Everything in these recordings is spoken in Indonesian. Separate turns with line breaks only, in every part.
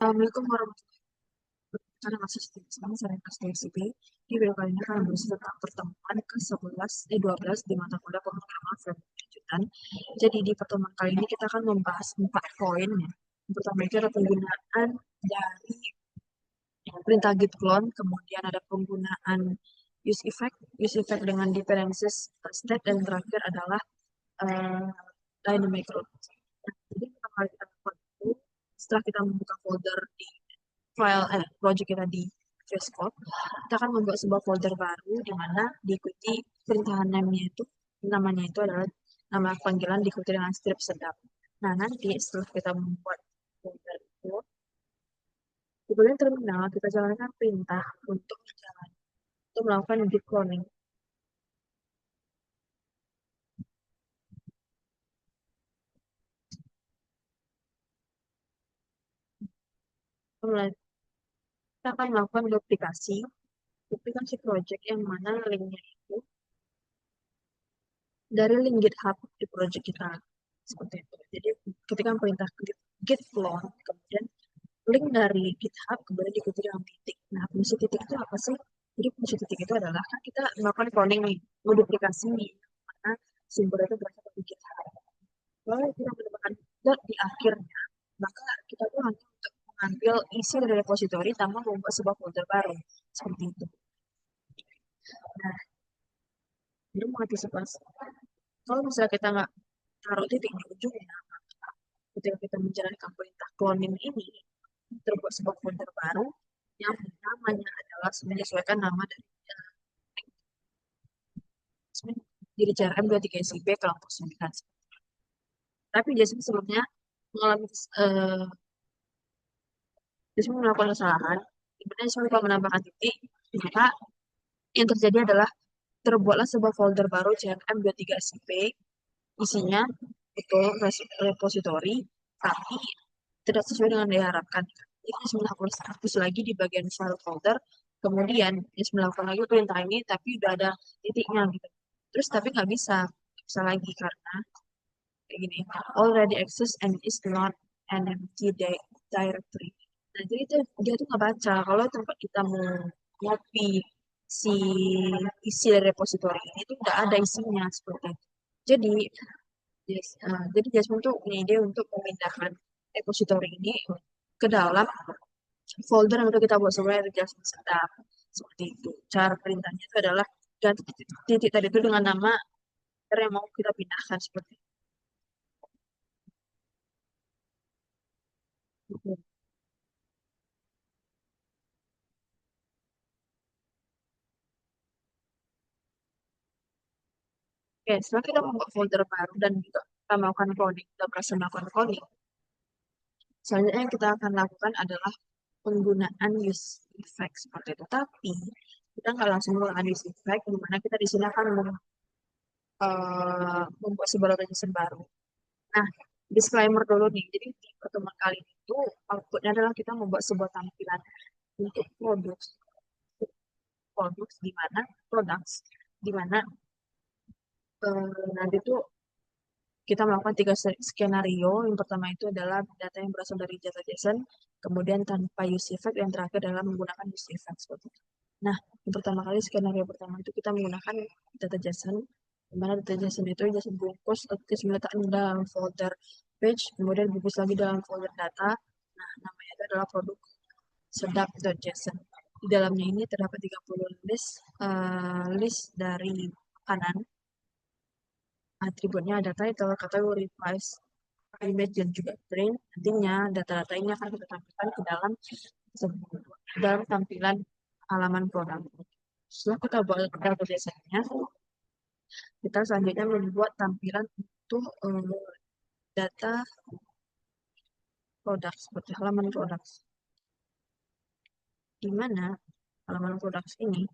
Assalamualaikum warahmatullahi wabarakatuh. Saya SDSIP. Di video kali ini akan membahas tentang pertemuan ke-11, 12 di mata kuliah pemrograman framework kelanjutan. Jadi di pertemuan kali ini kita akan membahas 4 poin ya. Yang pertama itu ada penggunaan dari perintah git clone, kemudian ada penggunaan use effect dengan dependencies state, dan yang terakhir adalah uh, dynamic load. Jadi pertama kali kita lakukan itu setelah kita membuka folder di file project kita di VS Code, kita akan membuat sebuah folder baru di mana diikuti perintahan namanya itu adalah nama panggilan diikuti dengan strip sedap. Nah, nanti setelah kita membuat folder itu, di bagian terminal kita jalankan perintah untuk melakukan git cloning. Kemudian kita akan melakukan duplikasi project yang mana linknya itu dari link GitHub di project kita. Seperti itu. Jadi ketika perintah git clone, kemudian link dari GitHub kemudian diikuti dengan titik. Nah, fungsi titik itu apa sih? Jadi fungsi titik itu adalah kan kita melakukan cloning nih, modifikasi nih, mana sumber itu berasal dari GitHub. Kalau kita menemukan di akhirnya, maka kita tuh hanya untuk mengambil isi dari repository tanpa membuat sebuah folder baru. Seperti itu. Nah, ini mengantisipasi. Kalau misalnya kita nggak taruh titik di ujungnya, ketika kita menjalankan perintah cloning ini, terbuat sebuah folder baru yang namanya adalah menyesuaikan nama dari diri CRM 23 SIB kelompok 9. Tapi Jasmine sebelumnya mengalami Jasmine melakukan kesalahan. Sebenarnya Jasmine lupa menambahkan titik, maka yang terjadi adalah terbuatlah sebuah folder baru CRM 23 SIB, isinya itu repository, tapi tidak sesuai dengan yang diharapkan. Jadi Jasmine hapus lagi di bagian file folder, kemudian Jasmine melakukan lagi perintah ini, tapi udah ada titiknya gitu. Terus tapi nggak bisa lagi karena kayak gini, already exists and is not an empty directory. Nah, jadi dia tuh nggak baca kalau tempat kita mau copy si isi dari repository ini tuh nggak ada isinya seperti itu. Jadi jadi Jasmine tuh punya ide untuk memindahkan repository ini ke dalam folder yang udah kita buat sebelumnya di Jasmine Setup. Seperti itu. Cara perintahnya itu adalah ganti titik tadi itu dengan nama yang mau kita pindahkan seperti itu. Oke, setelah kita membuat folder baru dan juga kita melakukan coding, kita berhasil melakukan coding, selanjutnya yang kita akan lakukan adalah penggunaan use effect seperti itu. Tapi kita nggak langsung menggunakan use effect, di mana kita di sini akan membuat sebuah organisasi baru. Nah, disclaimer dulu nih. Jadi di pertemuan kali ini itu outputnya adalah kita membuat sebuah tampilan untuk produk di mana products di mana nanti tuh kita melakukan 3 skenario. Yang pertama itu adalah data yang berasal dari data JSON, kemudian tanpa use effect, yang terakhir adalah menggunakan use effect seperti itu. Nah, yang pertama kali skenario pertama itu kita menggunakan data JSON, di mana data JSON itu JSON bungkus atau diletakkan dalam folder page, kemudian bungkus lagi dalam folder data. Nah, namanya itu adalah produk sedap.json. Di dalamnya ini terdapat 30 list dari kanan. Atributnya ada title, kategori, price, image, dan juga print. Nantinya data-data ini akan kita tampilkan ke dalam tampilan halaman produk. Setelah kita buat data biasanya, kita selanjutnya membuat tampilan untuk data produk seperti halaman produk. Di mana halaman produk ini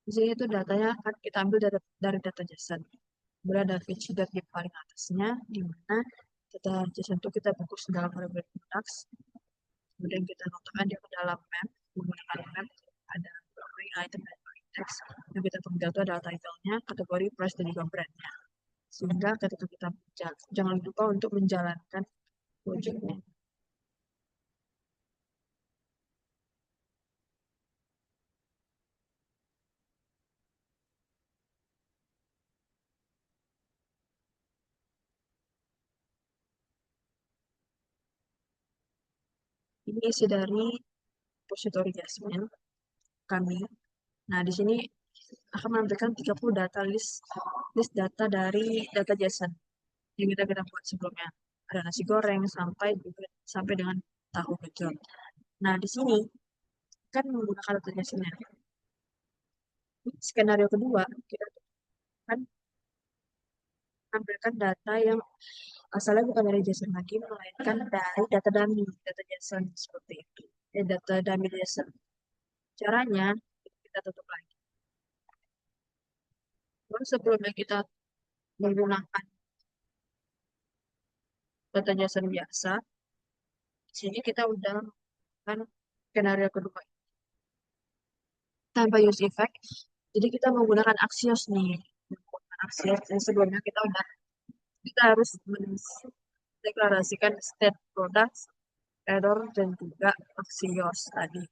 di sini itu datanya akan kita ambil dari data JSON. Kemudian ada feature di paling atasnya, di mana data JSON itu kita bungkus dalam variable products. Kemudian kita notkan dia ke dalam map. menggunakan web, ada kategori item dan index. Yang kita tunggu itu adalah title-nya, kategori price dan juga brand-nya. Sehingga ketika kita jangan lupa untuk menjalankan project-nya. Ini isi dari repository Jasmine kami. Nah, di sini akan menampilkan 30 data list data dari data JSON yang kita buat sebelumnya. Ada nasi goreng sampai dengan tahu gejot. Nah, di sini kan menggunakan data JSON-nya. Skenario kedua, kita akan menampilkan data yang asalnya bukan dari JSON lagi, melainkan dari data dummy, data JSON seperti itu. Data dummy JSON. Caranya, kita tutup lagi. Terus sebelumnya kita menggunakan data JSON biasa, di sini kita udah melakukan skenario kedua tanpa use effect. Jadi kita menggunakan Axios nih. Menggunakan Axios, yang sebelumnya kita harus mendeklarasikan state products, error, dan juga Axios tadi.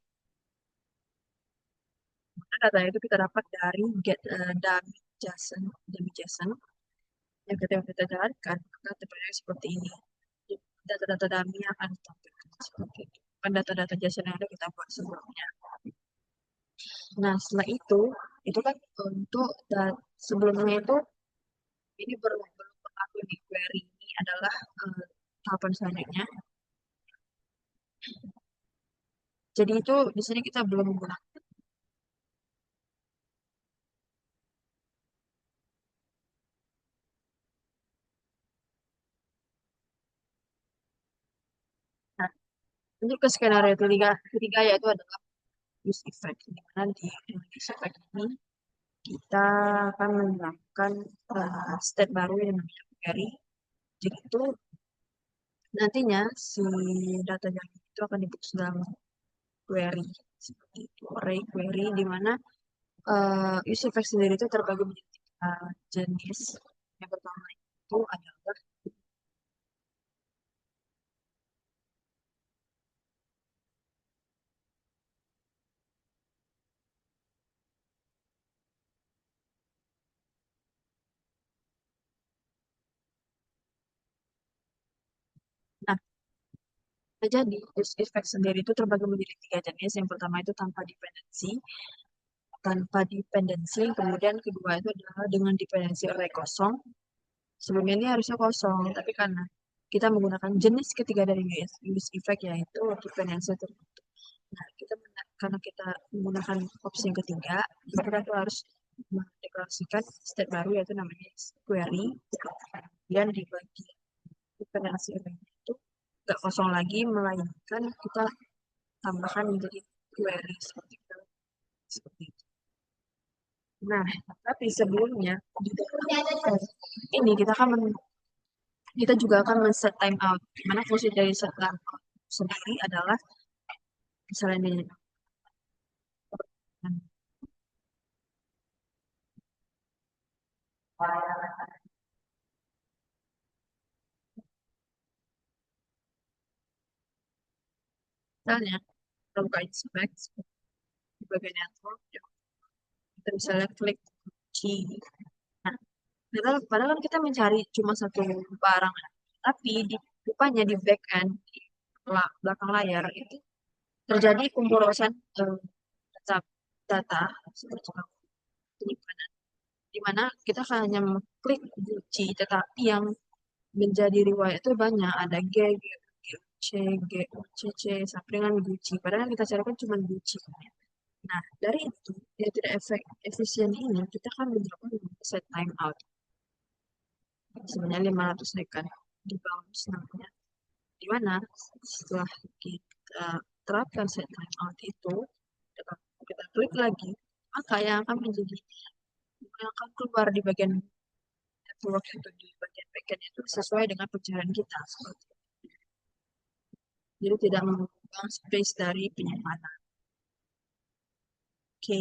Nah, data itu kita dapat dari dummy JSON yang kita jalankan, maka terbentuk seperti ini. Data-data dummy akan ditampilkan seperti itu. Kan data-data JSON yang ada kita buat sebelumnya. Nah, setelah itu kan untuk sebelumnya itu ini belum berlaku di query ini adalah tahapan selanjutnya. Jadi itu di sini kita belum menggunakan. Nah, untuk ke skenario ketiga yaitu adalah use effect. Di mana di use effect ini kita akan menerapkan state baru yang namanya query. Jadi itu nantinya si data yang itu akan diputus dalam query seperti itu, array query di mana use effect sendiri itu terbagi menjadi tiga jenis. Yang pertama itu adalah nah, jadi use effect sendiri itu terbagi menjadi tiga jenis. Yang pertama itu tanpa dependensi, kemudian kedua itu adalah dengan dependensi array kosong. Sebelumnya ini harusnya kosong, tapi karena kita menggunakan jenis ketiga dari use effect yaitu dependensi tertutup. Nah, karena kita menggunakan opsi yang ketiga, kita tuh harus mendeklarasikan state baru yaitu namanya query. Kemudian di bagian dependensi array itu nggak kosong lagi, melainkan kita tambahkan menjadi query seperti itu. Nah, tapi sebelumnya di dalam ini kita juga akan men-set timeout. Dimana fungsi dari set timeout sendiri adalah misalnya ini, misalnya kita buka inspect di bagian network, ya, kita misalnya klik kunci. Nah, padahal kan kita mencari cuma satu barang, tapi rupanya di back end, di belakang layar itu terjadi pemborosan data, data seperti penyimpanan, di mana kita hanya mengklik kunci, tetapi yang menjadi riwayat itu banyak, ada C, C sampai dengan Gucci. Padahal yang kita cari kan cuma Gucci. Nah, dari itu, yang tidak efisien ini, kita kan mencoba set time out. Sebenarnya 500 second di bounce namanya. Di mana setelah kita terapkan set time out itu, kita klik lagi, maka yang akan keluar di bagian network itu, di bagian backend itu sesuai dengan pencarian kita. Seperti itu. Jadi tidak membuang space dari penyimpanan. Oke.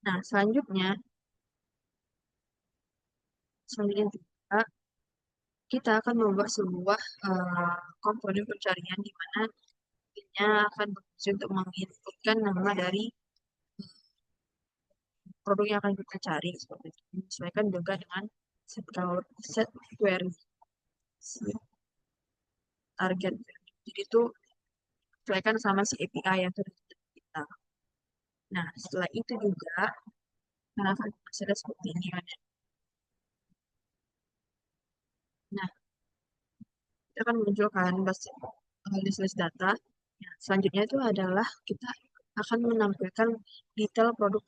Nah, selanjutnya juga kita akan membuat sebuah komponen pencarian di mana nantinya akan berfungsi untuk menginputkan nama dari produk yang akan kita cari seperti itu. Menyesuaikan juga dengan set query si target. Jadi itu sesuaikan sama si API yang sudah kita. Nah, setelah itu juga nah, akan ada seperti ini kan ya. Nah, kita akan munculkan list-list data. Nah, selanjutnya itu adalah kita akan menampilkan detail produk,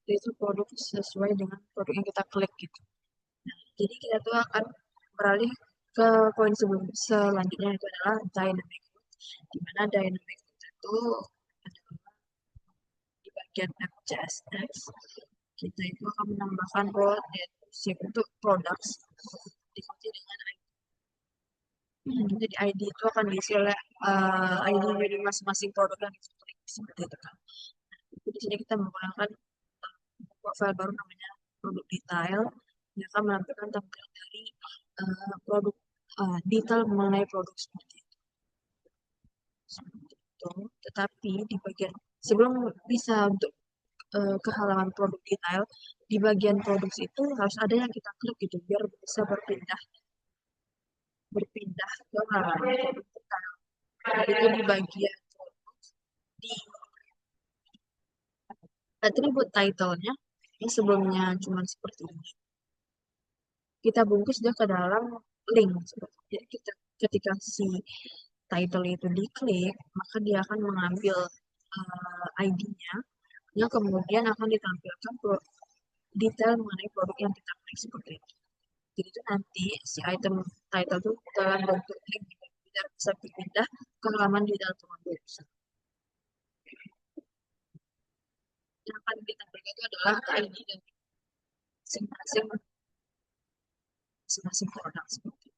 yaitu produk sesuai dengan produk yang kita klik gitu. Jadi kita tuh akan beralih ke poin selanjutnya itu adalah dynamic. Di mana dynamic itu adalah di bagian FCSS kita itu akan menambahkan role yaitu untuk products diikuti dengan ID. Jadi ID itu akan diisi oleh ID dari masing-masing produk yang kita klik seperti itu kan. Jadi di sini kita menggunakan file baru namanya produk detail yang akan menampilkan tampilan dari produk detail mengenai produk seperti itu. Seperti itu. Tetapi di bagian sebelum bisa untuk ke halaman produk detail, di bagian produksi itu harus ada yang kita klik gitu biar bisa berpindah ke halaman produk detail. Itu di bagian di atribut title-nya yang sebelumnya cuma seperti ini. Kita bungkus dia ke dalam link. Jadi ketika si title itu diklik, maka dia akan mengambil ID-nya, yang kemudian akan ditampilkan detail mengenai produk yang kita klik seperti itu. Jadi itu nanti si item title itu dalam bentuk link gitu, biar bisa pindah ke halaman di dalam website. Yang akan ditampilkan itu adalah ID dan masing-masing produk seperti itu.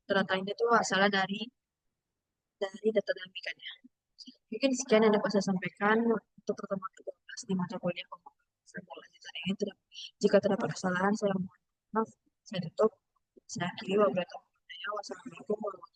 Data ini tuh asalnya dari data dinamikanya. Mungkin sekian yang dapat saya sampaikan untuk pertemuan ke-12 di mata kuliah pembangunan lanjutan ini. Jika terdapat kesalahan, saya mohon maaf. Saya tutup. Saya akhiri. Wassalamualaikum warahmatullahi wabarakatuh.